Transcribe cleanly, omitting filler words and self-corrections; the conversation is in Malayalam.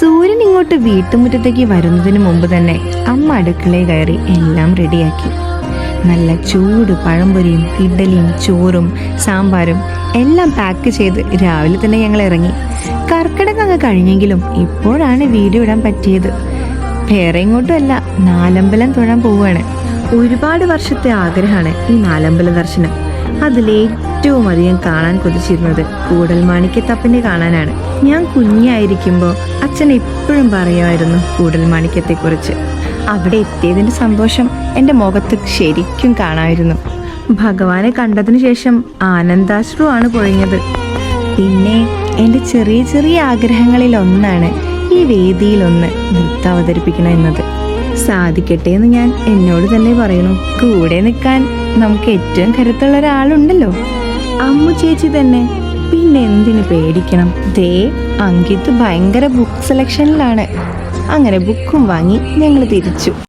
സൂര്യൻ ഇങ്ങോട്ട് വീട്ടുമുറ്റത്തേക്ക് വരുന്നതിന് മുമ്പ് തന്നെ അമ്മ അടുക്കളയിൽ കയറി എല്ലാം റെഡിയാക്കി. നല്ല ചൂട് പഴംപൊരിയും ഇഡ്ഡലിയും ചോറും സാമ്പാറും എല്ലാം പാക്ക് ചെയ്ത് രാവിലെ തന്നെ ഞങ്ങൾ ഇറങ്ങി. കർക്കിടകം അങ്ങ് കഴിഞ്ഞെങ്കിലും ഇപ്പോഴാണ് വീഡിയോ ഇടാൻ പറ്റിയത്. വേറെ ഇങ്ങോട്ടും അല്ല, നാലമ്പലം തൊഴാൻ പോവുകയാണ്. ഒരുപാട് വർഷത്തെ ആഗ്രഹമാണ് ഈ നാലമ്പല ദർശനം. അതിലേറ്റവും അധികം കാണാൻ കൊതിച്ചിരുന്നത് കൂടൽമാണിക്യത്തപ്പനെ കാണാനാണ്. ഞാൻ കുഞ്ഞായിരിക്കുമ്പോൾ അച്ഛൻ എപ്പോഴും പറയുമായിരുന്നു കൂടൽമാണിക്യത്തെക്കുറിച്ച്. അവിടെ എത്തിയതിൻ്റെ സന്തോഷം എൻ്റെ മുഖത്ത് ശരിക്കും കാണാമായിരുന്നു. ഭഗവാനെ കണ്ടതിന് ശേഷം ആനന്ദാശ്രുവാണ് പൊഴിഞ്ഞത്. പിന്നെ എൻ്റെ ചെറിയ ചെറിയ ആഗ്രഹങ്ങളിൽ ഒന്നാണ് ഈ വേദിയിലൊന്ന് നൃത്തം അവതരിപ്പിക്കണം എന്നത്. സാധിക്കട്ടെ എന്ന് ഞാൻ എന്നോട് തന്നെ പറയണു. കൂടെ നിൽക്കാൻ നമുക്ക് ഏറ്റവും കരുത്തുള്ള ഒരാളുണ്ടല്ലോ, അമ്മു ചേച്ചി തന്നെ. പിന്നെ എന്തിനു പേടിക്കണം? ദേ അങ്കിത്ത് ഭയങ്കര ബുക്ക് സെലക്ഷനിലാണ്. അങ്ങനെ ബുക്കും വാങ്ങി ഞങ്ങൾ തിരിച്ചു.